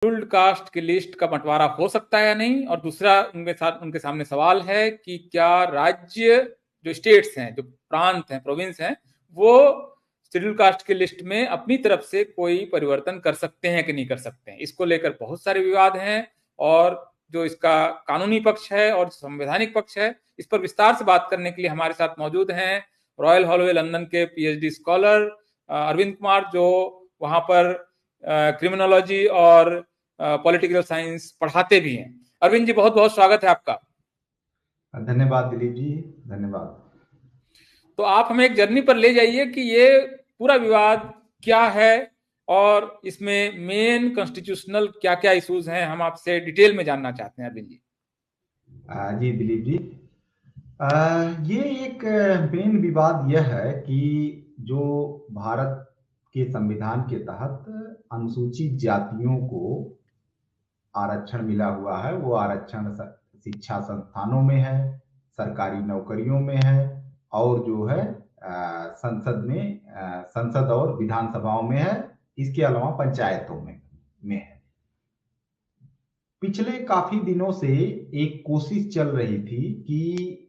Scheduled caste की list का बंटवारा हो सकता है या नहीं, और दूसरा उनके सामने सवाल है कि क्या राज्य, जो स्टेट्स हैं, जो प्रांत हैं, प्रोविंस हैं, वो शेड्यूल्ड कास्ट की लिस्ट में अपनी तरफ से कोई परिवर्तन कर सकते हैं कि नहीं कर सकते हैं। इसको लेकर बहुत सारे विवाद हैं, और जो इसका कानूनी पक्ष है और संवैधानिक पक्ष है, इस पर विस्तार से बात करने के लिए हमारे साथ मौजूद हैं रॉयल हॉलोवे लंदन के पीएचडी स्कॉलर अरविंद कुमार, जो वहां पर क्रिमिनोलॉजी और पॉलिटिकल साइंस पढ़ाते भी हैं। अरविंद जी, बहुत बहुत स्वागत है आपका। धन्यवाद दिलीप जी, धन्यवाद। तो आप हमें एक जर्नी पर ले जाइए कि ये पूरा विवाद क्या है, और इसमें मेन कॉन्स्टिट्यूशनल क्या क्या इश्यूज हैं, हम आपसे डिटेल में जानना चाहते हैं अरविंद जी। जी दिलीप जी, ये एक मेन विवाद यह है कि जो भारत के संविधान के तहत अनुसूचित जातियों को आरक्षण मिला हुआ है, वो आरक्षण शिक्षा संस्थानों में है, सरकारी नौकरियों में है, और जो है संसद में, संसद और विधानसभाओं में है। इसके अलावा पंचायतों में है। पिछले काफी दिनों से एक कोशिश चल रही थी कि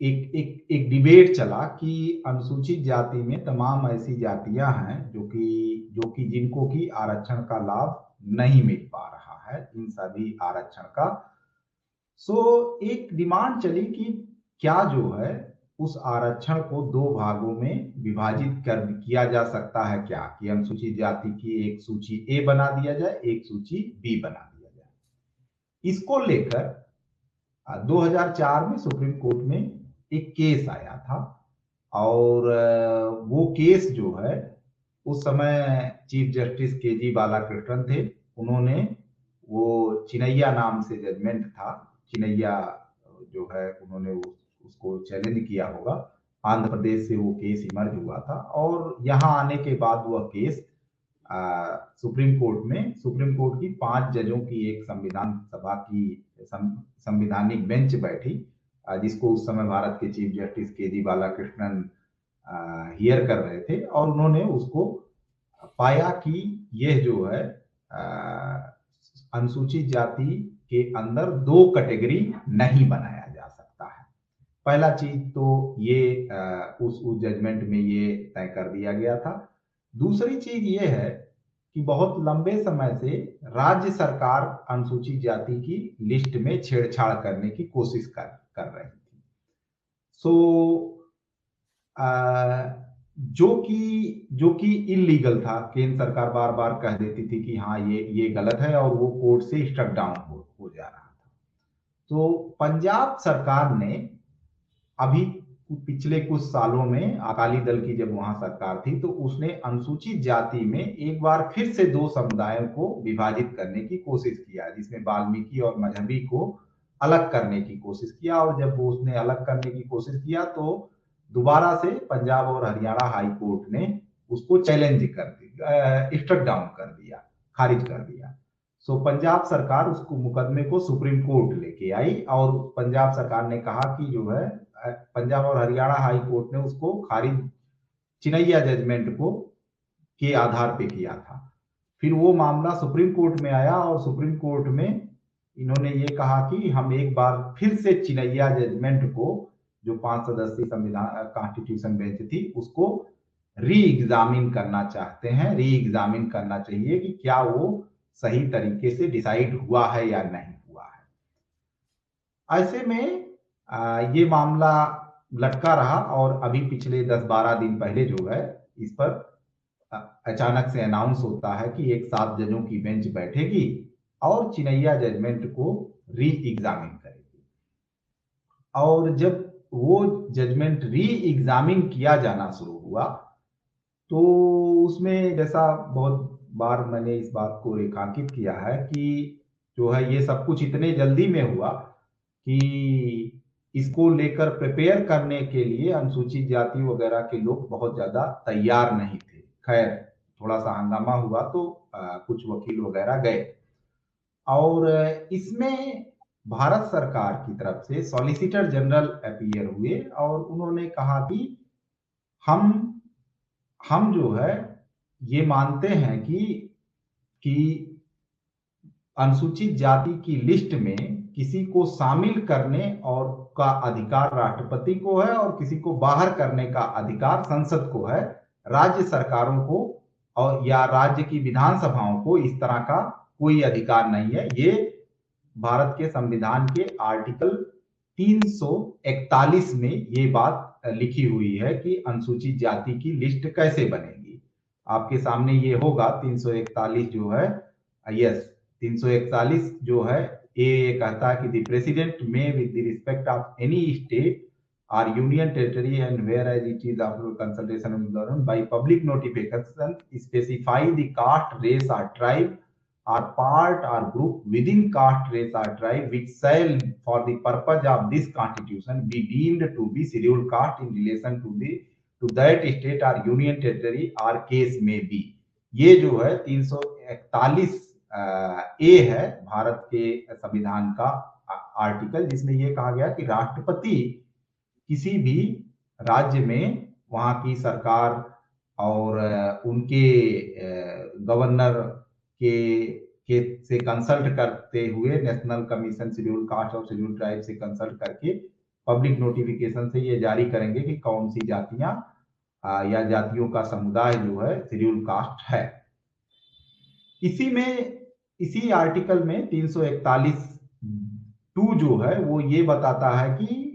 एक डिबेट चला कि अनुसूचित जाति में तमाम ऐसी जातियां हैं जो कि जिनको कि आरक्षण का लाभ नहीं मिल पा रहा है, इन सभी आरक्षण का। सो एक डिमांड चली कि क्या जो है उस आरक्षण को दो भागों में विभाजित कर किया जा सकता है, क्या कि अनुसूचित जाति की एक सूची ए बना दिया जाए, एक सूची बी बना दिया जाए। इसको लेकर 2004 में सुप्रीम कोर्ट में एक केस आया था, और वो केस जो है, उस समय चीफ जस्टिस के जी बालाकृष्णन थे। उन्होंने वो चिनैया नाम से जजमेंट था, चिनैया जो है, उन्होंने उसको चैलेंज किया होगा। आंध्र प्रदेश से वो केस इमर्ज हुआ था, और यहाँ आने के बाद वह केस सुप्रीम कोर्ट की 5 जजों की एक संविधान सभा की संविधानिक बेंच बैठी, जिसको उस समय भारत के चीफ जस्टिस के जी बालाकृष्णन हियर कर रहे थे, और उन्होंने उसको पाया कि यह जो है अनुसूचित जाति के अंदर दो कैटेगरी नहीं बनाया जा सकता है। पहला चीज तो ये उस जजमेंट में ये तय कर दिया गया था। दूसरी चीज ये है कि बहुत लंबे समय से राज्य सरकार अनुसूचित जाति की लिस्ट में छेड़छाड़ करने की कोशिश कर रही थी। सो जो कि इलीगल था। केंद्र सरकार बार बार कह देती थी कि हाँ ये गलत है, और वो कोर्ट से स्ट्रक डाउन हो जा रहा था। तो पंजाब सरकार ने अभी पिछले कुछ सालों में, अकाली दल की जब वहां सरकार थी, तो उसने अनुसूचित जाति में एक बार फिर से दो समुदायों को विभाजित करने की कोशिश किया, जिसमें वाल्मीकि और मजहबी को अलग करने की कोशिश किया। और जब वो उसने अलग करने की कोशिश किया, तो दोबारा से पंजाब और हरियाणा हाई कोर्ट ने उसको चैलेंज कर दिया, स्ट्रक डाउन कर दिया, खारिज कर दिया। सो पंजाब सरकार उसको मुकदमे को सुप्रीम कोर्ट लेके आई, और पंजाब सरकार ने कहा कि जो है, पंजाब और हरियाणा हाई कोर्ट ने उसको खारिज चिनैया जजमेंट को के आधार पे किया था। फिर वो मामला सुप्रीम कोर्ट में आया, और सुप्रीम कोर्ट में इन्होंने ये कहा कि हम एक बार फिर से चिनैया जजमेंट को, जो 5 सदस्यीय संविधान कॉन्स्टिट्यूशन बेंच थी, उसको री एग्जामिन करना चाहते हैं, री एग्जामिन करना चाहिए कि क्या वो सही तरीके से डिसाइड हुआ है या नहीं हुआ है। ऐसे में ये मामला लटका रहा, और अभी पिछले 10-12 दिन पहले जो है, इस पर अचानक से अनाउंस होता है कि एक 7 जजों की बेंच बैठेगी और चिनैया जजमेंट को री एग्जामिन करेगी। और जब वो जजमेंट री एग्जामिन किया जाना शुरू हुआ, तो उसमें, जैसा बहुत बार मैंने इस बात को रेखांकित किया है, कि जो है ये सब कुछ इतने जल्दी में हुआ कि इसको लेकर प्रिपेयर करने के लिए अनुसूचित जाति वगैरह के लोग बहुत ज्यादा तैयार नहीं थे। खैर, थोड़ा सा हंगामा हुआ, तो कुछ वकील वगैरह गए, और इसमें भारत सरकार की तरफ से सॉलिसिटर जनरल अपीयर हुए, और उन्होंने कहा कि हम हम जो है ये मानते हैं कि अनुसूचित जाति की लिस्ट में किसी को शामिल करने और का अधिकार राष्ट्रपति को है और किसी को बाहर करने का अधिकार संसद को है। राज्य सरकारों को और या राज्य की विधानसभाओं को इस तरह का कोई अधिकार नहीं है। ये भारत के संविधान के आर्टिकल 341 में ये बात लिखी हुई है कि अनुसूचित जाति की लिस्ट कैसे बनेगी। आपके सामने ये होगा 341 जो है, यस 341 जो है, ये कहता है कि द प्रेसिडेंट में with the respect of any state or union territory and whereas it is after consultation with the government by public notification specify the caste, race or tribe or part or group within caste, race or tribe which shall for the purpose of this constitution be deemed to be scheduled caste in relation to that state or union territory or case may be। ये जो है 341 ए है भारत के संविधान का article, जिसमें ये कहा गया कि राष्ट्रपति किसी भी राज्य में वहां की सरकार और उनके गवर्नर के से कंसल्ट करते हुए नेशनल कमीशन शेड्यूल कास्ट और शेड्यूल ट्राइब से कंसल्ट करके पब्लिक नोटिफिकेशन से ये जारी करेंगे कि कौन सी जातियां या जातियों का समुदाय जो है शेड्यूल कास्ट है। इसी आर्टिकल में 341(2) जो है वो ये बताता है कि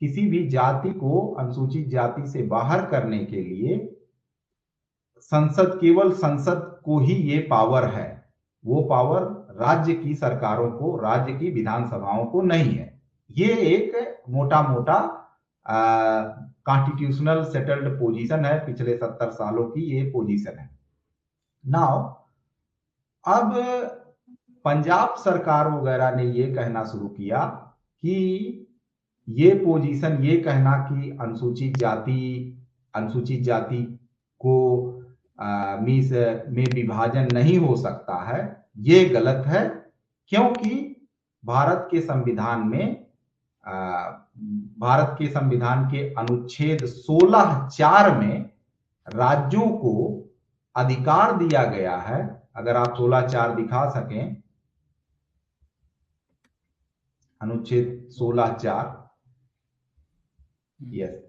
किसी भी जाति को अनुसूचित जाति से बाहर करने के लिए केवल संसद को ही ये पावर है, वो पावर राज्य की सरकारों को, राज्य की विधानसभाओं को नहीं है। ये एक मोटा मोटा कॉन्स्टिट्यूशनल सेटल्ड पोजीशन है, पिछले 70 सालों की ये पोजीशन है। नाउ अब पंजाब सरकार वगैरह ने ये कहना शुरू किया कि ये पोजीशन, ये कहना कि अनुसूचित जाति को मीस में विभाजन नहीं हो सकता है, ये गलत है, क्योंकि भारत के संविधान के अनुच्छेद 16(4) में राज्यों को अधिकार दिया गया है। अगर आप 16(4) दिखा सकें, अनुच्छेद 16(4), यस,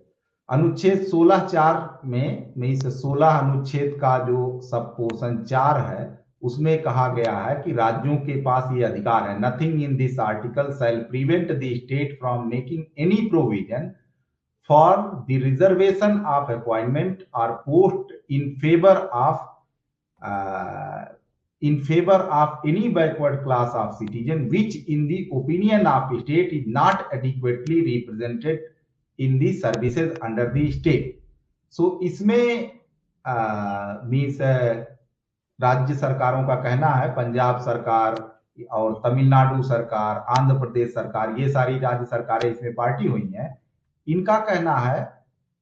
अनुच्छेद 16(4) में इस 16 अनुच्छेद का जो सब पोर्शन 4 है उसमें कहा गया है कि राज्यों के पास ये अधिकार है। Nothing in this article shall prevent the state from making any provision for the reservation of appointment और post in favor of any backward class of citizen which in the opinion of state is not adequately represented in the services under the state। so इसमें means राज्य सरकारों का कहना है, पंजाब सरकार और तमिलनाडु सरकार, आंध्र प्रदेश सरकार, ये सारी राज्य सरकारें इसमें पार्टी हुई हैं। इनका कहना है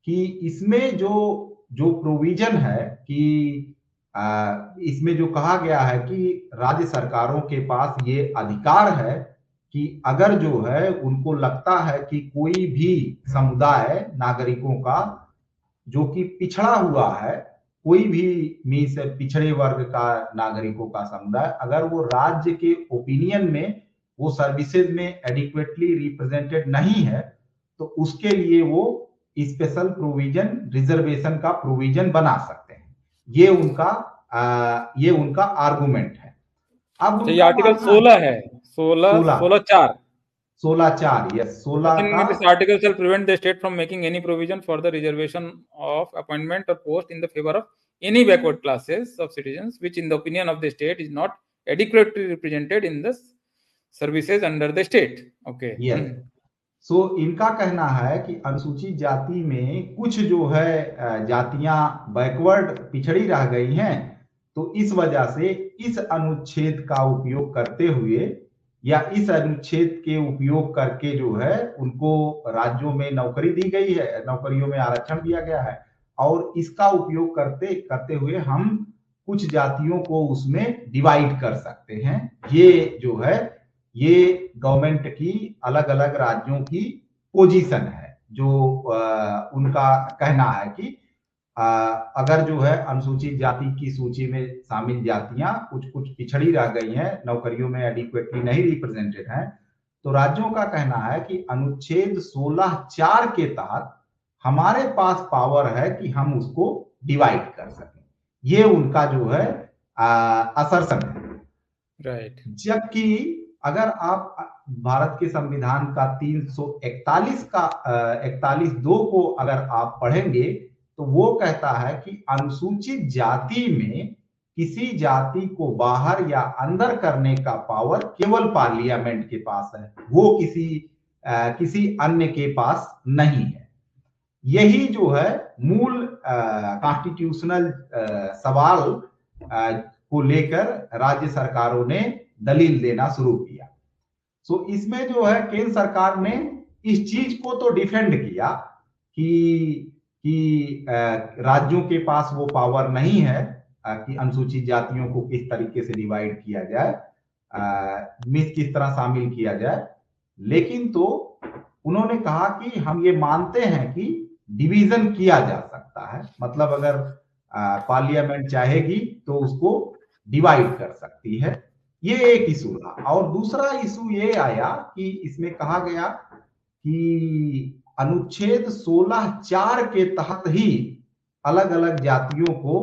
कि इसमें जो प्रोविजन है कि इसमें जो कहा गया है कि राज्य सरकारों के पास ये अधिकार है कि अगर जो है उनको लगता है कि कोई भी समुदाय नागरिकों का जो कि पिछड़ा हुआ है, कोई भी मीन्स पिछड़े वर्ग का नागरिकों का समुदाय, अगर वो राज्य के ओपिनियन में वो सर्विसेज में एडिक्वेटली रिप्रेजेंटेड नहीं है, तो उसके लिए वो स्पेशल प्रोविजन, रिजर्वेशन का प्रोविजन बना सकते हैं। ये उनका आर्गुमेंट है। अब ये आर्टिकल 16 है, 16(4), यस, 16 का। This article shall prevent the state from making any provision for the reservation of appointment or post in the favor of any backward classes of citizens which in the opinion of the state is not adequately represented in the services under the state। okay, yes। सो इनका कहना है कि अनुसूचित जाति में कुछ जो है जातियां बैकवर्ड, पिछड़ी रह गई हैं, तो इस वजह से इस अनुच्छेद का उपयोग करते हुए या इस अनुच्छेद के उपयोग करके जो है उनको राज्यों में नौकरी दी गई है, नौकरियों में आरक्षण दिया गया है, और इसका उपयोग करते हुए हम कुछ जातियों को उसमें डिवाइड कर सकते हैं। ये जो है ये गवर्नमेंट की अलग अलग राज्यों की पोजीशन है, जो उनका कहना है कि अगर जो है अनुसूचित जाति की सूची में शामिल जातियां कुछ कुछ पिछड़ी रह गई हैं, नौकरियों में एडिक्वेटली नहीं रिप्रेजेंटेड हैं, तो राज्यों का कहना है कि अनुच्छेद 16(4) के तहत हमारे पास पावर है कि हम उसको डिवाइड कर सकें। ये उनका जो है असर्शन है। राइट। जबकि अगर आप भारत के संविधान का 341 का 41(2) को अगर आप पढ़ेंगे तो वो कहता है कि अनुसूचित जाति में किसी जाति को बाहर या अंदर करने का पावर केवल पार्लियामेंट के पास है, वो किसी अन्य के पास नहीं है। यही जो है मूल कॉन्स्टिट्यूशनल सवाल को लेकर राज्य सरकारों ने दलील देना शुरू किया। सो इसमें जो है केंद्र सरकार ने इस चीज को तो डिफेंड किया कि राज्यों के पास वो पावर नहीं है कि अनुसूचित जातियों को किस तरीके से डिवाइड किया जाए, किस तरह शामिल किया जाए, लेकिन तो उन्होंने कहा कि हम ये मानते हैं कि डिवीजन किया जा सकता है, मतलब अगर पार्लियामेंट चाहेगी तो उसको डिवाइड कर सकती है। ये एक इशू था। और दूसरा इशू ये आया कि इसमें कहा गया कि अनुच्छेद 16(4) के तहत ही अलग अलग जातियों को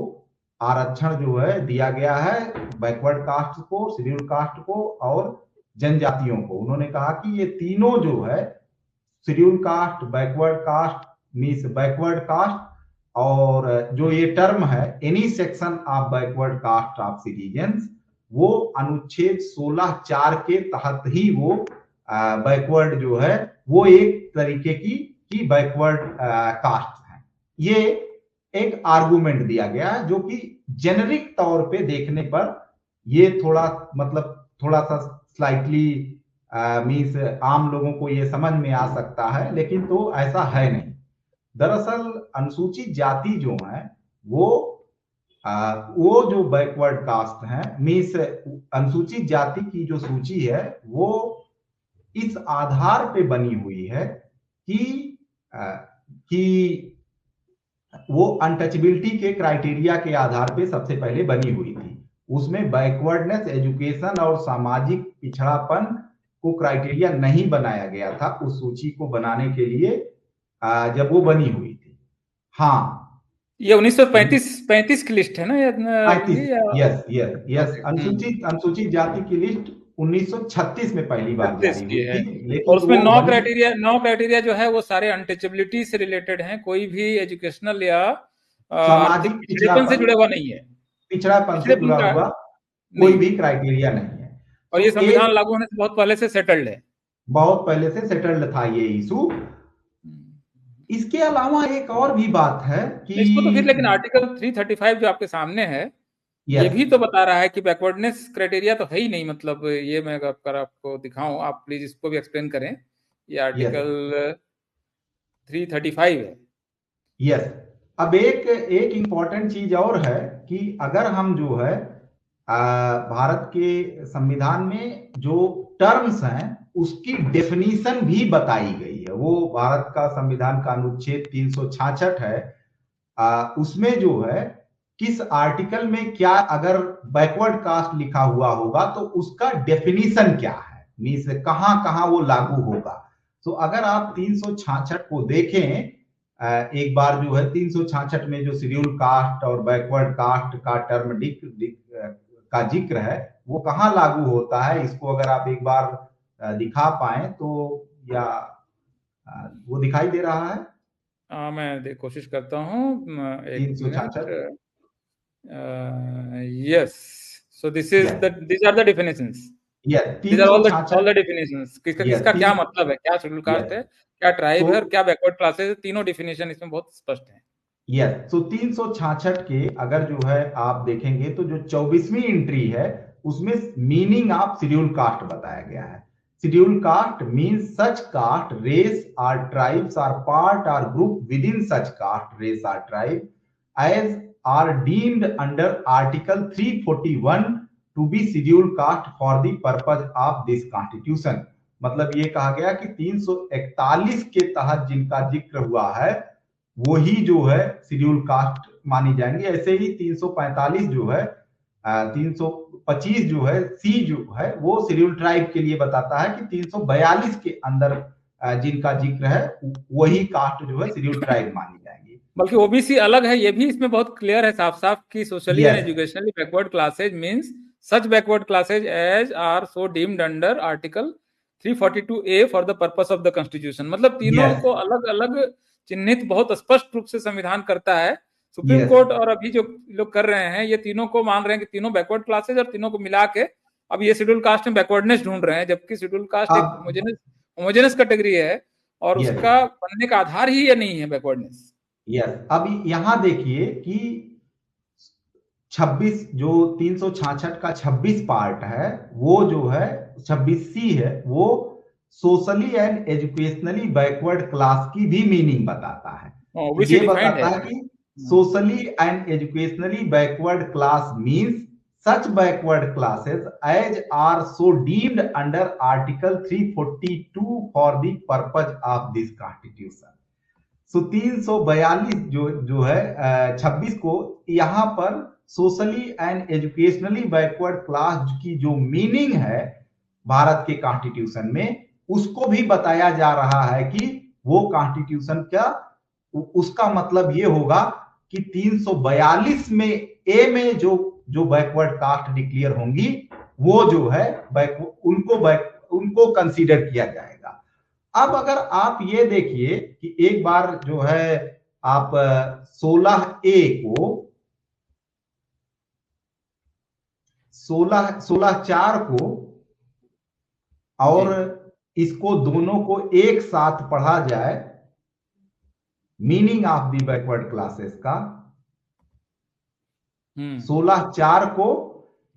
आरक्षण जो है दिया गया है, बैकवर्ड कास्ट को, शेड्यूल कास्ट को और जनजातियों को। उन्होंने कहा कि ये तीनों जो है schedule cast, backward caste means backward caste, और जो ये टर्म है any section of backward caste of citizens, वो अनुच्छेद 16(4) के तहत ही वो बैकवर्ड जो है वो एक तरीके की बैकवर्ड कास्ट है। ये एक आर्गुमेंट दिया गया जो कि जेनरिक तौर पे देखने पर ये थोड़ा सा स्लाइटली मीन्स आम लोगों को ये समझ में आ सकता है, लेकिन तो ऐसा है नहीं। दरअसल अनुसूचित जाति जो है वो जो बैकवर्ड कास्ट है मीन्स अनुसूचित जाति की जो सूची है वो इस आधार पे बनी हुई है कि वो अनटचेबिलिटी के क्राइटेरिया के आधार पे सबसे पहले बनी हुई थी। उसमें बैकवर्डनेस, एजुकेशन और सामाजिक पिछड़ापन को क्राइटेरिया नहीं बनाया गया था उस सूची को बनाने के लिए जब वो बनी हुई थी। हाँ, ये 1935 की लिस्ट है ना? यस। अनुसूचित जाति की लिस्ट 1936 में पहली बार जारी हुई थी, लेकिन और उसमें 9 क्राइटेरिया जो है वो सारे अनटचेबिलिटी से रिलेटेड हैं, कोई भी एजुकेशनल या सामाजिक पिछड़ेपन से जुड़ा हुआ नहीं है। पिछड़ापन से जुड़ा हुआ कोई भी क्राइटेरिया नहीं है। और ये संविधान लागू होने से बहुत पहले से सेटल्ड है, बहुत पहले से सेटल्ड था ये इशू। इसके अलावा एक और भी बात है कि इसको तो फिर लेकिन आर्टिकल 335 जो आपके सामने है ये भी तो बता रहा है कि बैकवर्डनेस क्राइटेरिया तो है ही नहीं। मतलब ये मैं अगर आपको दिखाऊं, आप प्लीज इसको भी एक्सप्लेन करें। ये आर्टिकल 335 है। यस। अब एक इंपॉर्टेंट चीज और है कि अगर हम जो है भारत के संविधान में जो टर्म्स हैं उसकी डेफिनीशन भी बताई गई है। वो भारत का संविधान का अनुच्छेद 366 है, उसमें जो है किस आर्टिकल में क्या अगर बैकवर्ड कास्ट लिखा हुआ होगा तो उसका डेफिनीशन क्या है, मीन्स कहां कहां वो लागू होगा। तो अगर आप 366 को देखें एक बार जो है 366 में जो शेड्यूल कास्ट और बैकवर्ड कास्ट का टर्म का जिक्र है वो कहां लागू होता है, इसको अगर आप एक बार दिखा पाए तो, या वो दिखाई दे रहा है? मैं कोशिश करता हूँ। 366। Yes, so these are the definitions. These are all the definitions. किसका क्या मतलब है, क्या शेड्यूल कास्ट है, क्या ट्राइब है और क्या बैकवर्ड क्लासेस है, तीनों डिफिनेशन इसमें बहुत स्पष्ट है। यस, तो 366 के अगर जो है आप देखेंगे तो जो 24वीं एंट्री है उसमें मीनिंग ऑफ शेड्यूल कास्ट बताया गया है। Schedule caste means such caste, race और ट्राइब्स आर पार्ट और group within such caste, race और tribe as are deemed under article 341 to be schedule caste for the purpose of this constitution. मतलब ये कहा गया कि 341 के तहत जिनका जिक्र हुआ है वही जो है शेड्यूल कास्ट मानी जाएंगी। ऐसे ही 345 जो है 325 जो है सी जो है वो शेड्यूल ट्राइब के लिए बताता है कि 342 के अंदर जिनका जिक्र है वही कास्ट जो है शेड्यूल ट्राइब मानी जाएंगी। बल्कि ओबीसी अलग है, ये भी इसमें बहुत क्लियर है साफ साफ कि socially and yes educationally backward classes means such backward classes as are so deemed under article 342A for the purpose of the constitution. मतलब तीनों यस को अलग अलग चिन्हित बहुत स्पष्ट रूप से संविधान करता है। सुप्रीम यस कोर्ट और अभी जो लोग कर रहे हैं ये तीनों को मान रहे हैं कि तीनों बैकवर्ड क्लासेज, और तीनों को मिला के अब ये शेड्यूल कास्ट में बैकवर्डनेस ढूंढ रहे हैं, जबकि शेड्यूल कास्ट एक अब होमोजेनस कैटेगरी है और यस उसका बनने का आधार ही ये नहीं है बैकवर्डनेस। यस अब यहां देखिए कि 26 जो 366 का 26 पार्ट है वो जो है 26C है वो socially and educationally backward class की भी मीनिंग बताता है। ओबीसी ये डिफाइंड बताता है। है कि socially and educationally backward class means such backward classes as are so deemed under article 342 for the purpose of this constitution। सो 342 जो है 26 को यहां पर socially and educationally backward class की जो मीनिंग है भारत के कॉन्स्टिट्यूशन में उसको भी बताया जा रहा है कि वो कॉन्स्टिट्यूशन का उसका मतलब ये होगा कि 342 में ए में जो बैकवर्ड कास्ट डिक्लेयर होंगी वो जो है उनको कंसीडर किया जाएगा। अब अगर आप ये देखिए कि एक बार जो है आप 16A को 16(4) को और इसको दोनों को एक साथ पढ़ा जाए meaning of the backward classes का 16(4) को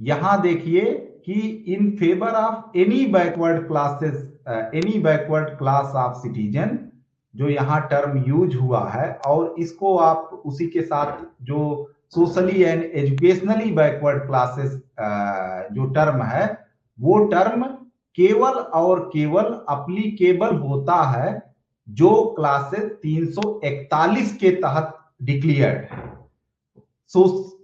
यहां देखिए कि in favour of any backward classes any backward class of citizen जो यहां टर्म यूज हुआ है और इसको आप उसी के साथ जो socially and educationally backward classes जो टर्म है वो टर्म केवल और केवल अप्लीकेबल होता है जो क्लासेस 341 के तहत डिक्लेयर्ड है।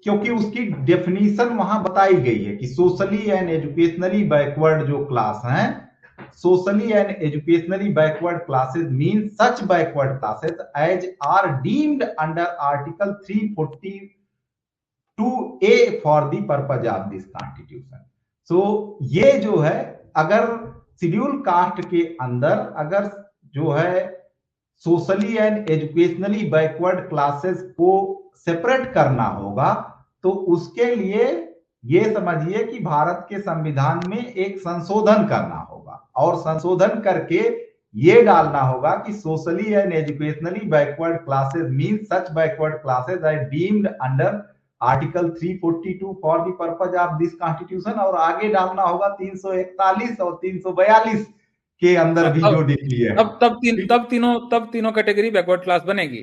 क्योंकि उसकी डेफिनेशन वहां बताई गई है कि सोशली एंड एजुकेशनली बैकवर्ड जो क्लास हैं socially and educationally backward classes mean such backward classes as are deemed under article 342A for the purpose of this constitution. So ये जो है अगर शेड्यूल कास्ट के अंदर अगर जो है socially and educationally backward classes को सेपरेट करना होगा तो उसके लिए ये समझिए कि भारत के संविधान में एक संशोधन करना होगा और संशोधन करके ये डालना होगा कि socially and educationally backward classes mean such backward classes are deemed under article 342 for the purpose of this constitution और आगे डालना होगा 341 और 342 के अंदर भी जो डिक्लेयर तब तीनों कैटेगरी बैकवर्ड क्लास बनेगी,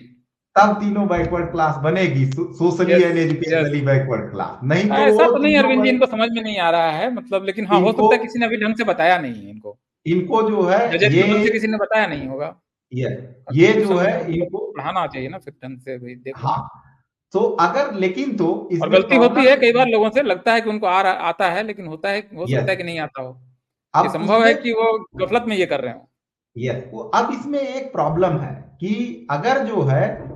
तब तीनों बैकवर्ड क्लास बनेगी socially and educationally backward class. नहीं तो ऐसा वो तो नहीं अरविंद जी, इनको समझ में नहीं आ रहा है मतलब, लेकिन हाँ हो सकता है किसी ने अभी ढंग से बताया नहीं है इनको जो है ये से किसी ने बताया नहीं होगा। ये जो है इनको पढ़ाना चाहिए ना फिर ढंग से भाई देखो। हाँ तो अगर लेकिन तो और गलती होती है कई बार, लोगों से लगता है कि उनको आता है लेकिन होता है हो सकता है कि नहीं आता हो। ये संभव है कि वो गफलत में ये कर रहे हो। यस अब इसमें एक प्रॉब्लम है कि अगर जो है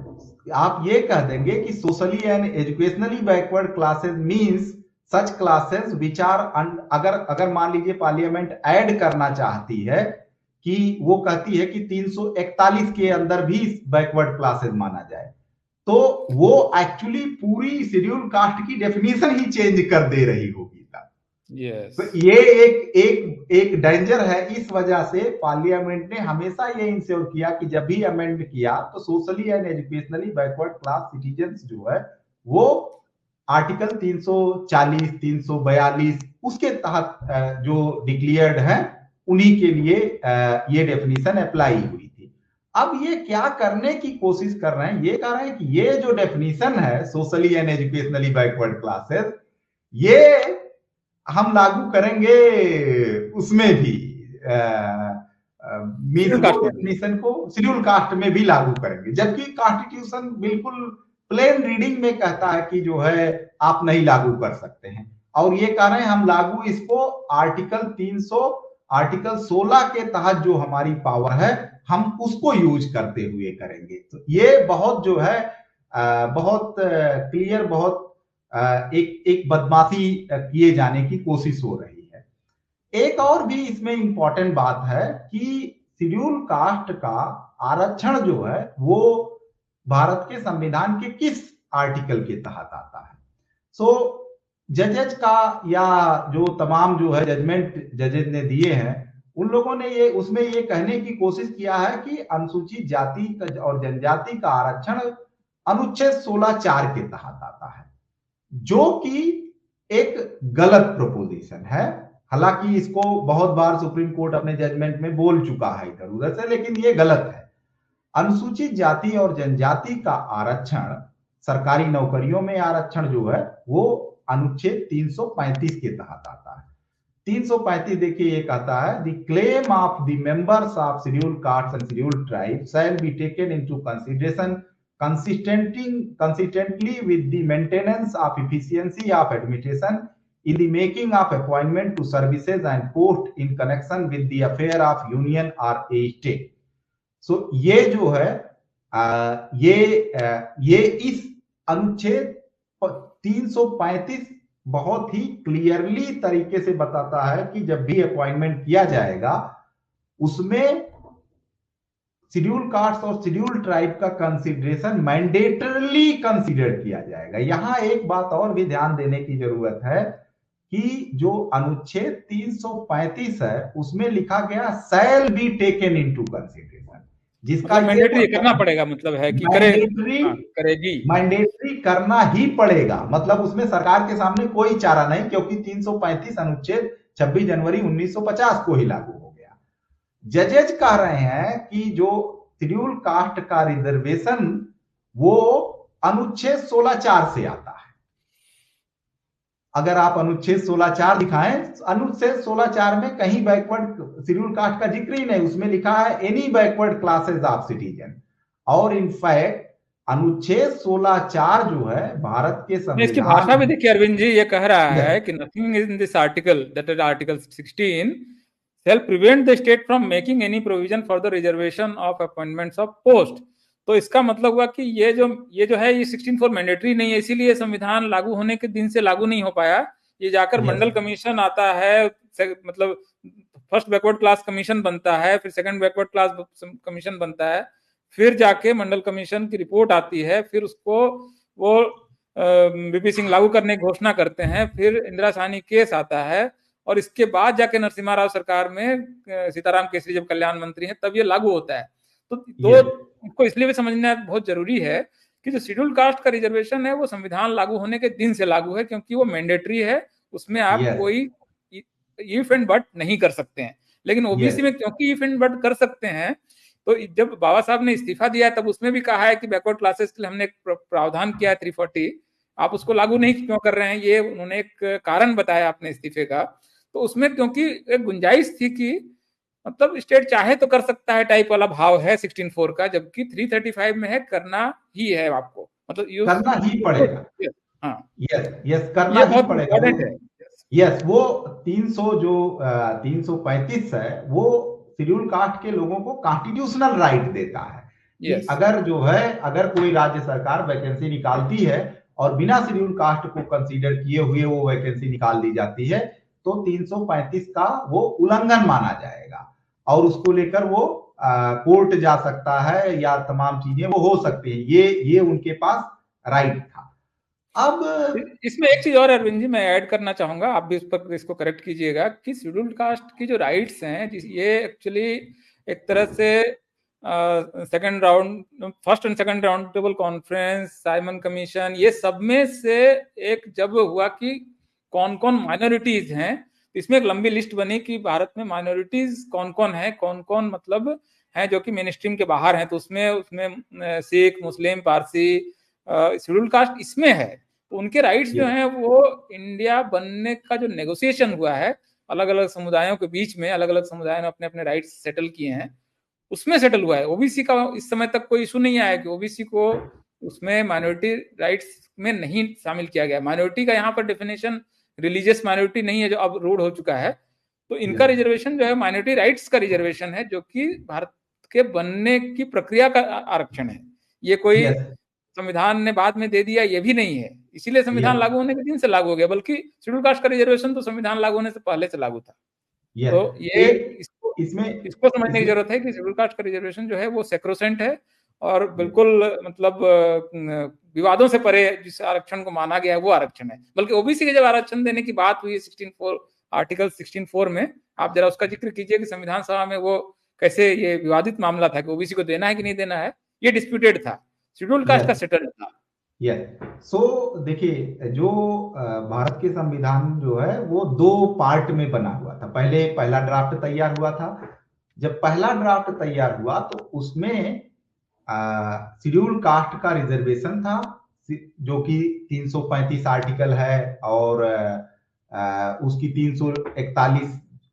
आप ये कह देंगे कि socially and educationally backward classes means such classes which are अगर मान लीजिए पार्लियामेंट ऐड करना चाहती है कि वो कहती है कि 341 के अंदर भी बैकवर्ड क्लासेस माना जाए तो वो एक्चुअली पूरी शेड्यूल कास्ट की डेफिनेशन ही चेंज कर दे रही होगी। तो ये एक डेंजर है। इस वजह से पार्लियामेंट ने हमेशा ये इंश्योर किया कि जब भी अमेंड किया तो socially and educationally backward class citizens जो है वो आर्टिकल 340 342 उसके तहत जो डिक्लेयर्ड है उन्हीं के लिए ये डेफिनेशन अप्लाई हुई थी। अब ये क्या करने की कोशिश कर रहे हैं, ये कह रहे हैं कि ये जो डेफिनेशन है socially and educationally backward classes ये हम लागू करेंगे उसमें भी डेफिनेशन को शेड्यूल कास्ट में भी लागू करेंगे, जबकि कॉन्स्टिट्यूशन बिल्कुल प्लेन रीडिंग में कहता है कि जो है आप नहीं लागू कर सकते हैं, और ये कह रहे हैं हम लागू इसको आर्टिकल 16 के तहत जो हमारी पावर है हम उसको यूज करते हुए करेंगे। तो ये बहुत जो है बहुत क्लियर, बहुत एक बदमाशी किए जाने की कोशिश हो रही है। एक और भी इसमें इंपॉर्टेंट बात है कि शेड्यूल कास्ट का आरक्षण जो है वो भारत के संविधान के किस आर्टिकल के तहत आता है। सो जजेज का या जो तमाम जो है जजमेंट जजेज ने दिए हैं, उन लोगों ने ये उसमें ये कहने की कोशिश किया है कि अनुसूचित जाति और जनजाति का आरक्षण अनुच्छेद 16(4) के तहत आता है, जो कि एक गलत प्रोपोजिशन है। हालांकि इसको बहुत बार सुप्रीम कोर्ट अपने जजमेंट में बोल चुका है इधर उधर से, लेकिन ये गलत है। अनुसूचित जाति और जनजाति का आरक्षण, सरकारी नौकरियों में आरक्षण जो है वो अनुच्छेद 335 के तहत आता है। 335 देखिए ये कहता है, the claim of the members of schedule caste and schedule tribe shall be taken into consideration consistently with the maintenance of efficiency of administration in the making of appointment to services and post in connection with the affair of union or a state. So ये जो है ये इस अनुच्छेद 335 बहुत ही clearly तरीके से बताता है कि जब भी अपॉइंटमेंट किया जाएगा उसमें शेड्यूल कास्ट और शेड्यूल ट्राइब का कंसीडरेशन मैंडेटरली कंसीडर किया जाएगा। यहां एक बात और भी ध्यान देने की जरूरत है कि जो अनुच्छेद 335 है उसमें लिखा गया shall be taken into consideration, जिसका मैंडेटरी करना पड़ेगा, मतलब है कि करेगी, मैंडेटरी करना ही पड़ेगा। मतलब उसमें सरकार के सामने कोई चारा नहीं, क्योंकि 335 अनुच्छेद 26 जनवरी 1950 को ही लागू हो गया। जजेज कह रहे हैं कि जो शेड्यूल कास्ट का रिजर्वेशन वो अनुच्छेद 16(4) से आता है। अगर आप अनुच्छेद 16(4) दिखाएं, अनुच्छेद 16(4) में कहीं बैकवर्ड शेड्यूल कास्ट का जिक्र ही नहीं, उसमें लिखा है any backward classes of citizen. और इनफैक्ट अनुच्छेद 16(4) जो है भारत के संविधान, इसकी भाषा भी देखिए अरविंद जी, ये कह रहा है कि nothing in this article, that is article 16, shall prevent the state from making any provision for the reservation of appointments of post। तो इसका मतलब हुआ कि ये जो है ये 16(4) मैंडेटरी नहीं है, इसीलिए संविधान लागू होने के दिन से लागू नहीं हो पाया। ये जाकर मंडल कमीशन आता है, मतलब फर्स्ट बैकवर्ड क्लास कमीशन बनता है, फिर सेकंड बैकवर्ड क्लास कमीशन बनता है, फिर जाके मंडल कमीशन की रिपोर्ट आती है, फिर उसको वो बीपी सिंह लागू करने की घोषणा करते हैं, फिर इंदिरा साहनी केस आता है, और इसके बाद जाके नरसिम्हा राव सरकार में सीताराम केसरी जब कल्याण मंत्री हैं तब ये लागू होता है। तो को इसलिए भी समझना बहुत जरूरी है कि जो शेड्यूल कास्ट का रिजर्वेशन है वो संविधान लागू होने के दिन से लागू है, क्योंकि वो मैंडेटरी है, उसमें आप कोई इफ एंड बट नहीं कर सकते हैं। लेकिन ओबीसी में क्योंकि इफ एंड बट कर सकते हैं, तो जब बाबा साहब ने इस्तीफा दिया है तब उसमें भी कहा है कि बैकवर्ड क्लासेस के लिए हमने एक प्रावधान किया है 340, आप उसको लागू नहीं क्यों कर रहे हैं, ये उन्होंने एक कारण बताया अपने इस्तीफे का। तो उसमें क्योंकि एक गुंजाइश थी कि मतलब स्टेट चाहे तो कर सकता है टाइप वाला भाव है 16(4) का, जबकि 335 में है करना ही है आपको, मतलब करना ही पड़ेगा। यस करना ही पड़ेगा। यस वो 335 है वो शेड्यूल कास्ट के लोगों को कॉन्स्टिट्यूशनल राइट देता है कि अगर जो है अगर कोई राज्य सरकार वैकेंसी निकालती है और बिना शेड्यूल कास्ट को कंसीडर किए हुए वो वैकेंसी निकाल दी जाती है, तो 335 का वो उल्लंघन माना जाएगा और उसको लेकर वो कोर्ट जा सकता है या तमाम चीजें वो हो सकती है। ये उनके पास राइट था। अब इसमें एक चीज और अरविंद जी मैं ऐड करना चाहूंगा, आप भी इस पर इसको करेक्ट कीजिएगा कि शेड्यूल कास्ट की जो राइट्स हैं ये एक्चुअली एक तरह से second round, first and second round table conference, Simon commission, ये सब में से एक जब हुआ कि कौन कौन माइनॉरिटीज हैं, इसमें एक लंबी लिस्ट बनी कि भारत में माइनॉरिटीज कौन कौन है, कौन कौन मतलब हैं जो कि मेन स्ट्रीम के बाहर हैं। तो उसमें सिख, मुस्लिम, पारसी, शेड्यूल कास्ट इसमें है। तो उनके राइट्स जो हैं वो इंडिया बनने का जो नेगोशिएशन हुआ है अलग अलग समुदायों के बीच में, अलग अलग समुदायों ने अपने अपने राइट्स सेटल किए हैं, उसमें सेटल हुआ है। ओबीसी का इस समय तक कोई इशू नहीं आया कि ओबीसी को उसमें माइनॉरिटी राइट्स में नहीं शामिल किया गया। माइनॉरिटी का यहाँ पर डेफिनेशन रिलीजियस माइनॉरिटी नहीं है जो अब रूढ़ हो चुका है। तो इनका रिजर्वेशन जो है माइनॉरिटी राइट्स का रिजर्वेशन है, जो कि भारत के बनने की प्रक्रिया का आरक्षण है। ये कोई संविधान ने बाद में दे दिया ये भी नहीं है, इसीलिए संविधान लागू होने के दिन से लागू हो गया, बल्कि शेड्यूल कास्ट का रिजर्वेशन तो संविधान लागू होने से पहले से लागू था। तो ये इसको समझने की जरूरत है कि शेड्यूल कास्ट का रिजर्वेशन जो है वो सेक्रोसेंट है और बिल्कुल मतलब विवादों से परे जिस आरक्षण को माना गया है वो आरक्षण है। बल्कि ओबीसी के जब आरक्षण देने की बात हुई 16(4) आर्टिकल 16(4) में, आप जरा उसका जिक्र कीजिए कि संविधान सभा में वो कैसे ये विवादित मामला था कि ओबीसी को देना है कि नहीं देना है, ये डिस्प्यूटेड था, शेड्यूल कास्ट का सेटल था। सो देखिए, जो भारत के संविधान जो है वो 2 पार्ट में बना हुआ था। पहले पहला ड्राफ्ट तैयार हुआ था। जब पहला ड्राफ्ट तैयार हुआ तो उसमें शेड्यूल कास्ट का रिजर्वेशन था, जो कि 335 आर्टिकल है और उसकी 341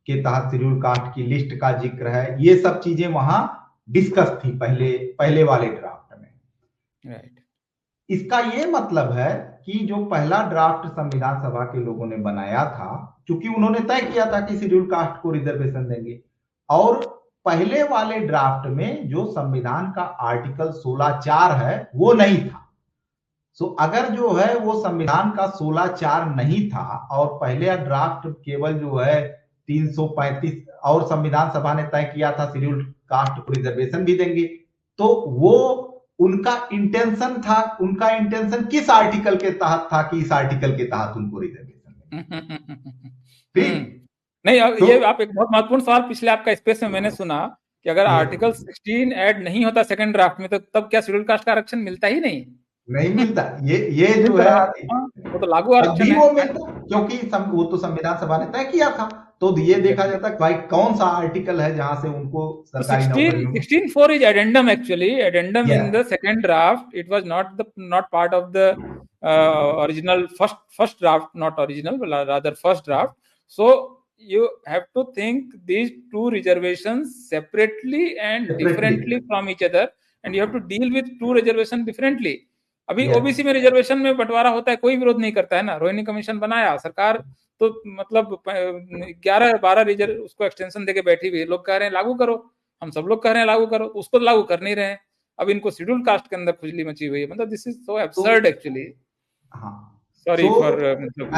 के तहत शेड्यूल कास्ट की लिस्ट का जिक्र है। ये सब चीजें वहां डिस्कस थी पहले वाले ड्राफ्ट में। राइट। इसका ये मतलब है कि जो पहला ड्राफ्ट संविधान सभा के लोगों ने बनाया था, क्योंकि उन्होंने तय किया था कि शेड्यूल कास्ट को रिजर्वेशन देंगे, और पहले वाले ड्राफ्ट में जो संविधान का आर्टिकल 16(4) है वो नहीं था। सो अगर जो है वो संविधान का 16(4) नहीं था और पहले ड्राफ्ट केवल जो है 335 और संविधान सभा ने तय किया था शेड्यूल कास्ट को रिजर्वेशन भी देंगे, तो वो उनका इंटेंशन किस आर्टिकल के तहत था कि इस आर्टिकल के तहत उनको रिजर्वेशन ठीक नहीं। तो ये आप एक बहुत महत्वपूर्ण सवाल पिछले आपका स्पेस में मैंने सुना कि अगर आर्टिकल 16 ऐड नहीं होता सेकंड ड्राफ्ट में तो तब क्या शेड्यूल कास्ट का आरक्षण मिलता ही नहीं मिलता। ये जो है वो तो लागू आरक्षण है, वो मिलता, क्योंकि वो तो संविधान सभा ने तय किया था। तो ये देखा जाता भाई कौन सा आर्टिकल है जहां से उनको सरकारी नौकरियों 16(4) is addendum actually. Addendum in the second draft. It was not part of the original first draft, not original, but rather first draft. So you have to think these two reservations separately and differently from each other, and you have to deal with two reservations differently. अभी OBC में reservation में बंटवारा होता है, कोई विरोध नहीं करता है ना। रोहिणी कमीशन बनाया सरकार, तो मतलब 11-12 रिजर्व उसको एक्सटेंशन देके बैठी हुई, लोग कह रहे हैं लागू करो, हम सब लोग कह रहे हैं लागू करो, उसको लागू कर नहीं रहे हैं। अब इनको शेड्यूल कास्ट के अंदर खुजली मची हुई है। मतलब this is so absurd actually. Sorry for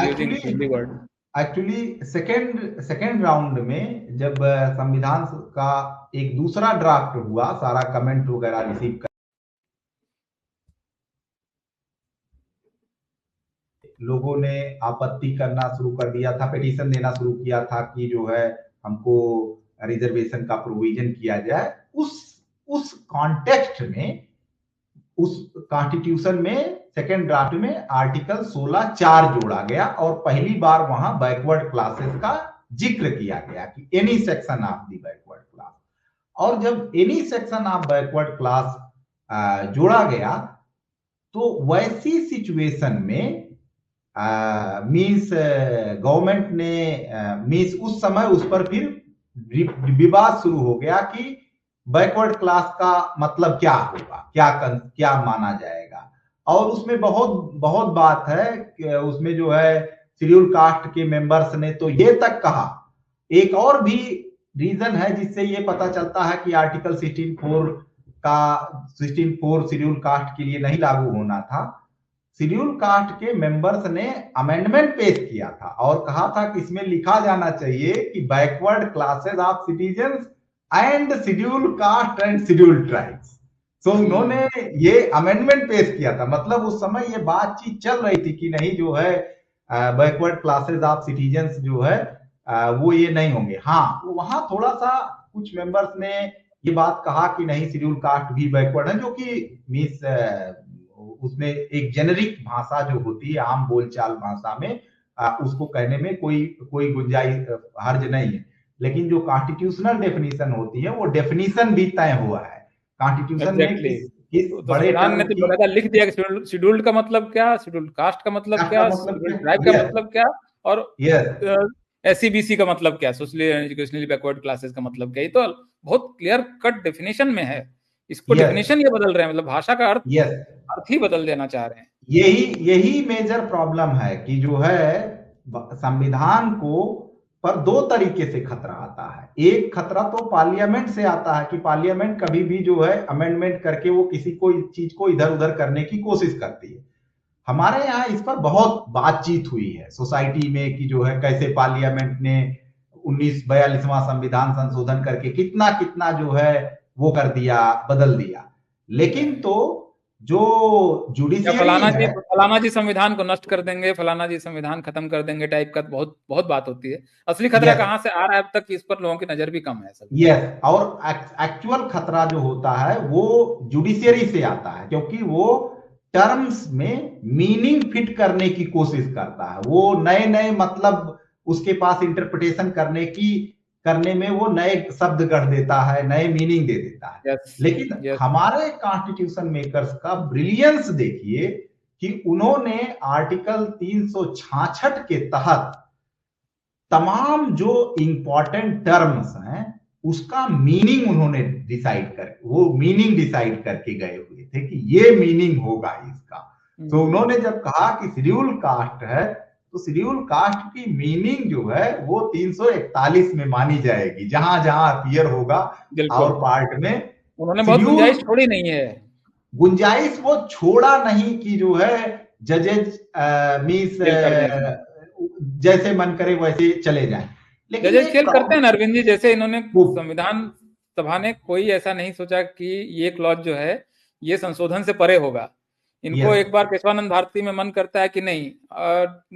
using Hindi word. Actually second round में जब संविधान का एक दूसरा ड्राफ्ट हुआ, सारा कमेंट वगैरह रिसीव कर लोगों ने आपत्ति करना शुरू कर दिया था, पिटीशन देना शुरू किया था कि जो है हमको रिजर्वेशन का प्रोविजन किया जाए। उस कॉन्टेक्स्ट में, उस कॉन्स्टिट्यूशन में सेकेंड ड्राफ्ट में आर्टिकल 16(4) जोड़ा गया और पहली बार वहां बैकवर्ड क्लासेस का जिक्र किया गया कि any section of the backward class. और जब any section of backward class जोड़ा गया तो वैसी सिचुएशन में मीन्स गवर्नमेंट ने मीन्स उस समय उस पर फिर विवाद शुरू हो गया कि बैकवर्ड क्लास का मतलब क्या होगा, क्या माना जाएगा। और उसमें बहुत बात है कि उसमें जो है शेड्यूल कास्ट के मेंबर्स ने तो ये तक कहा, एक और भी रीजन है जिससे ये पता चलता है कि आर्टिकल 16(4) शेड्यूल कास्ट के लिए नहीं लागू होना था। शेड्यूल कास्ट के मेंबर्स ने अमेंडमेंट पेश किया था और कहा था कि इसमें लिखा जाना चाहिए कि backward classes of citizens and schedule caste and schedule tribes. तो उन्होंने ये अमेंडमेंट पेश किया था। मतलब उस समय ये बातचीत चल रही थी कि नहीं जो है बैकवर्ड क्लासेस ऑफ सिटीजन्स जो है वो ये नहीं होंगे। हाँ, वहां थोड़ा सा कुछ मेंबर्स ने ये बात कहा कि नहीं शेड्यूल कास्ट भी बैकवर्ड है, जो कि मीन्स उसमें एक जेनेरिक भाषा जो होती है आम बोलचाल भाषा में उसको कहने में कोई गुंजाइश हर्ज नहीं है। लेकिन जो कॉन्स्टिट्यूशनल डेफिनेशन होती है वो डेफिनेशन भी तय हुआ है कॉन्स्टिट्यूशन में। किस बड़े ने तो बकायदा लिख दिया कि शेड्यूल्ड का मतलब क्या, शेड्यूल कास्ट का मतलब क्या, शेड्यूल ट्राइब का मतलब क्या, और SCBC का मतलब क्या है, सोशली एजुकेशनली बैकवर्ड क्लासेस का मतलब क्या है, तो बहुत क्लियर कट डेफिनेशन में है। इसको यस, डेफिनेशन ये बदल रहे हैं, मतलब भाषा का अर्थ यस, अर्थ ही बदल देना चाह रहे हैं। यही यही मेजर प्रॉब्लम है कि जो है संविधान को पर दो तरीके से खतरा आता है। एक खतरा तो पार्लियामेंट से आता है कि पार्लियामेंट कभी भी जो है अमेंडमेंट करके वो किसी को चीज को इधर उधर करने की कोशिश करती है। हमारे यहाँ इस पर बहुत बातचीत हुई है सोसाइटी में कि जो है कैसे पार्लियामेंट ने 1942वां संविधान संशोधन करके कितना कितना जो है वो कर दिया, बदल दिया। लेकिन तो जो या जुडिशियरी है, फलाना जी संविधान को नष्ट कर देंगे, फलाना जी संविधान खत्म कर देंगे टाइप का बहुत बहुत बात होती है। असली खतरा यस, कहाँ से आ रहा है अब तक, इस पर लोगों की नजर भी कम है असल में। यस, और एक्चुअल खतरा जो होता है वो जुडिशियरी से आता है, क्योंकि वो टर्म्स में मीनिंग फिट करने की कोशिश करता है। वो नए नए मतलब उसके पास इंटरप्रिटेशन करने में वो नए शब्द गढ़ देता है, नए मीनिंग दे देता है। यस, लेकिन यस, हमारे कॉन्स्टिट्यूशन मेकर्स का ब्रिलियंस देखिए कि उन्होंने आर्टिकल 366 के तहत तमाम जो इंपॉर्टेंट टर्म्स हैं उसका मीनिंग उन्होंने वो मीनिंग डिसाइड करके गए हुए थे कि ये मीनिंग होगा इसका। तो उन्होंने जब कहा कि शेड्यूल कास्ट है, तो शेड्यूल कास्ट की मीनिंग जो है वो 341 में मानी जाएगी, जहां जहां अपीयर होगा बिल्कुल। और पार्ट में उन्होंने बहुत शेड्यूल। गुंजाइश छोड़ी नहीं है। गुंजाइश वो छोड़ा नहीं कि जो है जजेज मीस खेल कर दें इसमें। जैसे मन करे वैसे चले जाएं। लेकिन जजेस एक खेल करते हैं ना अरविंद जी, जैसे इन्होंने वो संविधान सभा ने कोई ऐसा नहीं सोचा कि ये क्लॉज जो है ये संशोधन से परे होगा। इनको यस, एक बार केशवानंद भारती में मन करता है कि नहीं,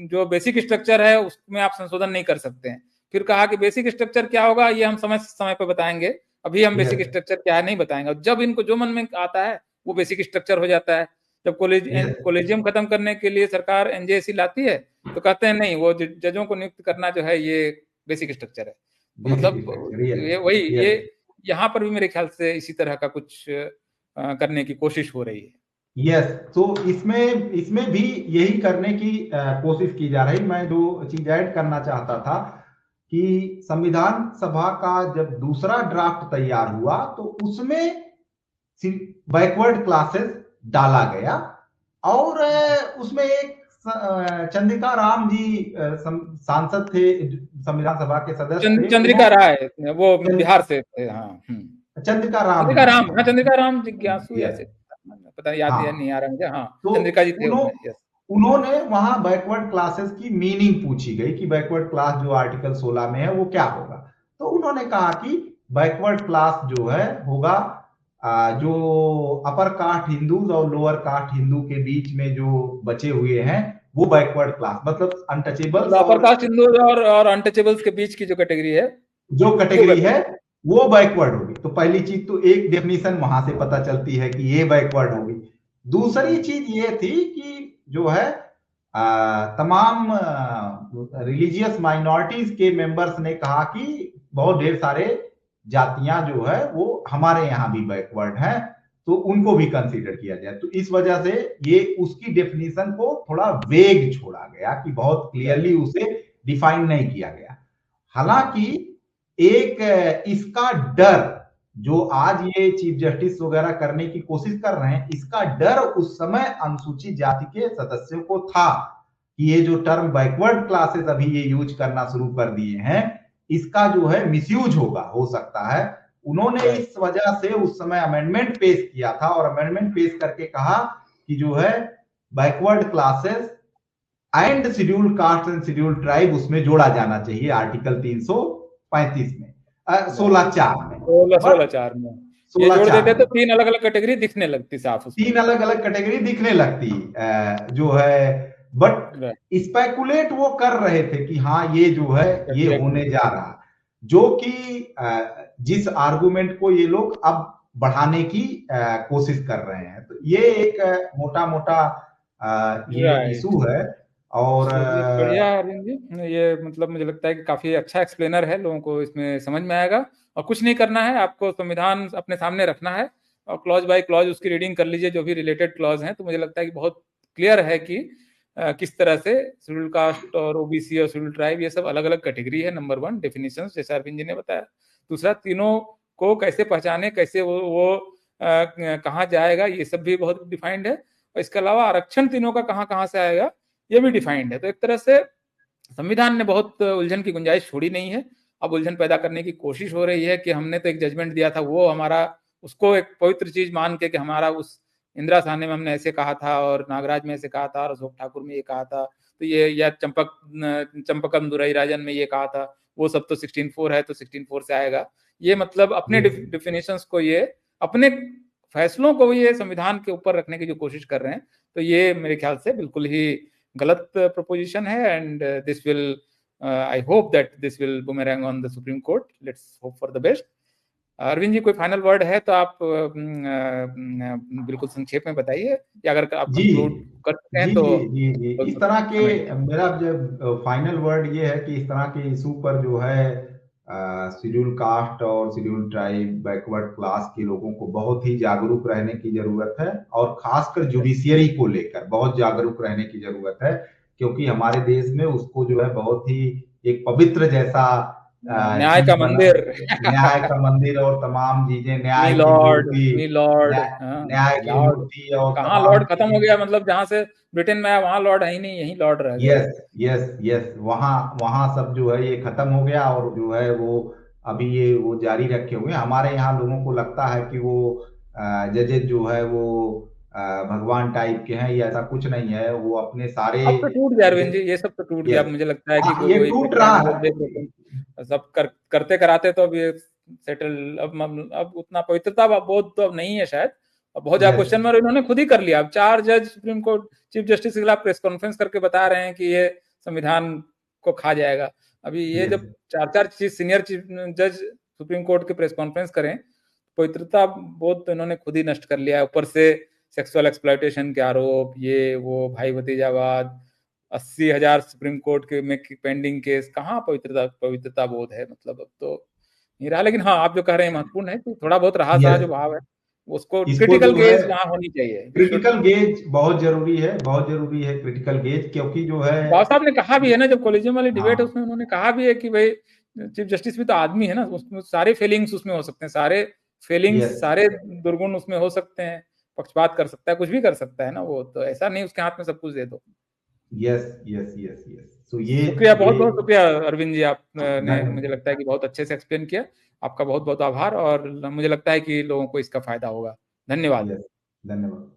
जो बेसिक स्ट्रक्चर है उसमें आप संशोधन नहीं कर सकते हैं। फिर कहा कि बेसिक स्ट्रक्चर क्या होगा ये हम समय समय पर बताएंगे, अभी हम बेसिक यस, स्ट्रक्चर क्या है नहीं बताएंगे। और जब इनको जो मन में आता है वो बेसिक स्ट्रक्चर हो जाता है। जब यस, कॉलेजियम खत्म करने के लिए सरकार NJSC लाती है तो कहते हैं नहीं, वो जजों को नियुक्त करना जो है ये बेसिक स्ट्रक्चर है। तो बेसिक मतलब स्ट्रक्चर, यस, ये वही ये यस, यहाँ पर भी मेरे ख्याल से इसी तरह का कुछ करने की कोशिश हो रही है। यस। तो इसमें इसमें भी यही करने की कोशिश की जा रही। मैं जो चीज ऐड करना चाहता था कि संविधान सभा का जब दूसरा ड्राफ्ट तैयार हुआ तो उसमें बैकवर्ड क्लासेस डाला गया, और उसमें एक चंद्रिका राम जी सांसद थे, संविधान सभा के सदस्य थे, चंद्रिका उन्होंने राय, वो बिहार से थे, हाँ। चंद्रिका राम चंद्रिका राम, हाँ, जी, चंद्रिका राम जिज्ञासु यस, ऐसे पता याद या नहीं हाँ। आ रहा मुझे, हाँ। तो चंद्रिका जी थे उसमें, यस। उन्होंने वहां बैकवर्ड क्लासेस की मीनिंग पूछी गई कि बैकवर्ड क्लास जो आर्टिकल 16 में है वो क्या होगा। तो उन्होंने कहा कि बैकवर्ड क्लास जो है होगा जो अपर कास्ट हिंदूज और लोअर कास्ट हिंदू के बीच में जो बचे हुए हैं वो बैकवर्ड क्लास, मतलब अनटचेबल्स मतलब अपर और कास्ट हिंदू और अनटचेबल्स के बीच की जो कैटेगरी है जो वो कैटेगरी है बैकवर्ड। वो बैकवर्ड होगी। तो पहली चीज तो एक डेफिनेशन वहां से पता चलती है कि ये बैकवर्ड होगी। दूसरी चीज ये थी कि जो है तमाम रिलीजियस माइनॉरिटीज के मेंबर्स ने कहा कि बहुत ढेर सारे जातियां जो है वो हमारे यहाँ भी बैकवर्ड हैं, तो उनको भी कंसीडर किया जाए। तो इस वजह से ये उसकी डेफिनेशन को थोड़ा वेग छोड़ा गया कि बहुत क्लियरली उसे डिफाइन नहीं किया गया। हालांकि एक इसका डर जो आज ये चीफ जस्टिस वगैरह करने की कोशिश कर रहे हैं, इसका डर उस समय अनुसूचित जाति के सदस्यों को था कि ये जो टर्म बैकवर्ड क्लासेस अभी ये यूज करना शुरू कर दिए हैं इसका जो है मिसयूज हो सकता है। उन्होंने इस वजह से उस समय अमेंडमेंट पेश किया था, और अमेंडमेंट पेश करके कहा कि जो है backward classes and schedule caste and schedule tribe उसमें जोड़ा जाना चाहिए आर्टिकल 335 में, 16(4) में। 16(4) में ये सोलह जोड़ चार देते में तो तीन अलग अलग कैटेगरी दिखने लगती साफ उसमें। तीन अलग अलग कैटेगरी दिखने लगती जो है, बट स्पेकुलेट वो कर रहे थे कि हाँ ये जो है ये होने जा रहा, जो कि जिस आर्गुमेंट को ये लोग अब बढ़ाने की कोशिश कर रहे हैं। तो ये एक मोटा मोटा ये इशू है। और चलिए बढ़िया अरविंद जी, ये मतलब मुझे लगता है कि काफी अच्छा एक्सप्लेनर है, लोगों को इसमें समझ में आएगा। और कुछ नहीं करना है, आपको संविधान अपने सामने रखना है और क्लॉज बाय क्लॉज उसकी रीडिंग कर लीजिए, जो भी रिलेटेड क्लॉज हैं। तो मुझे लगता है कि बहुत क्लियर है कि किस तरह से शेड्यूल कास्ट और ओबीसी और शेड्यूल ट्राइब ये सब अलग अलग कैटेगरी है, नंबर वन डेफिनेशन जैसे अरविंद जी ने बताया। दूसरा, तीनों को कैसे पहचाने, कैसे वो कहाँ जाएगा, ये सब भी बहुत डिफाइंड है। और इसके अलावा आरक्षण तीनों का कहाँ कहाँ से आएगा ये भी डिफाइंड है। तो एक तरह से संविधान ने बहुत उलझन की गुंजाइश छोड़ी नहीं है। अब उलझन पैदा करने की कोशिश हो रही है कि हमने तो एक जजमेंट दिया था, वो हमारा उसको एक पवित्र चीज मान के कि हमारा उस इंदिरा साहनी में हमने ऐसे कहा था और नागराज में ऐसे कहा था और अशोक ठाकुर में ये कहा था, तो ये या चंपकम दुराई राजन में ये कहा था, वो सब तो 16(4) है तो 16(4) से आएगा। ये मतलब अपने डिफिनेशंस को, ये अपने फैसलों को ये संविधान के ऊपर रखने की जो कोशिश कर रहे हैं, तो ये मेरे ख्याल से बिल्कुल ही गलत प्रपोजिशन है। And this will, I hope that this will boomerang on the supreme court. Let's hope for the best. Arvind ji, कोई फाइनल वर्ड है तो आप बिल्कुल संक्षेप में बताइए, या अगर आप जी कंक्लूड कर सकते हैं जी तो जी जी जी इस तरह के समय। मेरा जब फाइनल वर्ड ये है कि इस तरह के इशू पर जो है शेड्यूल कास्ट और शेड्यूल ट्राइब बैकवर्ड क्लास के लोगों को बहुत ही जागरूक रहने की जरूरत है, और खासकर जुडिशियरी को लेकर बहुत जागरूक रहने की जरूरत है, क्योंकि हमारे देश में उसको जो है बहुत ही एक पवित्र जैसा न्याय चीज का बना, मंदिर न्याय का मंदिर और तमाम चीजें, मी न्याय की लॉर्ड, मूर्ति, मी लॉर्ड, न्याय हाँ, न्याय की लॉर्ड। मूर्ति और कहाँ तमाम लॉर्ड खत्म हो चीजें। गया, मतलब जहां से ब्रिटेन में आया वहां लॉर्ड है ही नहीं, यही लॉर्ड रह गया। यस यस यस, वहाँ वहाँ सब जो है ये खत्म हो गया, और जो है वो अभी ये वो जारी रखे हुए हैं। हमारे यहाँ लोगों को लगता है कि वो जजेस जो है वो भगवान टाइप के हैं, या ऐसा कुछ नहीं है। वो अपने सारे अब तो टूट गया अरविंद जी, ये सब तो टूट गया। अब यस, मुझे लगता है कि हाँ कोई ये वही टूट पिछड़ा रहा नगर है। देख रहे सब करते कराते तो अब ये सेटल, अब उतना पवित्रता बोध तो अब नहीं है शायद। अब बहुत ज्यादा यस क्वेश्चन में, और इन्होंने खुद ही कर लिया। अब 4 जज सुप्रीम कोर्ट चीफ जस्टिस के खिलाफ प्रेस कॉन्फ्रेंस करके बता रहे हैं कि ये संविधान को खा जाएगा। अभी ये यस जब 4 चीफ सीनियर चीफ जज सुप्रीम कोर्ट के प्रेस कॉन्फ्रेंस करें, पवित्रता बोध तो इन्होंने खुद ही नष्ट कर लिया है। ऊपर से सेक्सुअल एक्सप्लॉयटेशन के आरोप, ये वो भाई भतीजावाद, 80,000 सुप्रीम कोर्ट के में पेंडिंग केस, कहाँ पवित्रता बोध है, मतलब अब तो नहीं रहा। लेकिन हाँ, आप जो कह रहे हैं महत्वपूर्ण है कि थोड़ा बहुत रहा सहा यस, जो भाव है, उसको इसको क्रिटिकल जो है गेज वहां होनी चाहिए। वी शुड, क्रिटिकल गेज बहुत जरूरी है, बहुत जरूरी है क्रिटिकल गेज, क्योंकि जो है बाबा साहब ने कहा भी है ना, जब कॉलेजियम वाली डिबेट है हाँ उसमें उन्होंने कहा भी है कि भाई चीफ जस्टिस भी तो आदमी है ना, उसमें सारे फीलिंग्स उसमें हो सकते हैं, सारे फीलिंग्स, यस सारे दुर्गुण उसमें हो सकते हैं। पक्षपात कर सकता है, कुछ भी कर सकता है ना, वो तो ऐसा नहीं उसके हाथ में सब कुछ दे दो। यस यस यस यस, तो शुक्रिया, ये बहुत बहुत शुक्रिया अरविंद जी, आप ने मुझे धन्य लगता है कि बहुत अच्छे से एक्सप्लेन किया। आपका बहुत बहुत आभार, और मुझे लगता है कि लोगों को इसका फायदा होगा। धन्यवाद। यस, धन्यवाद।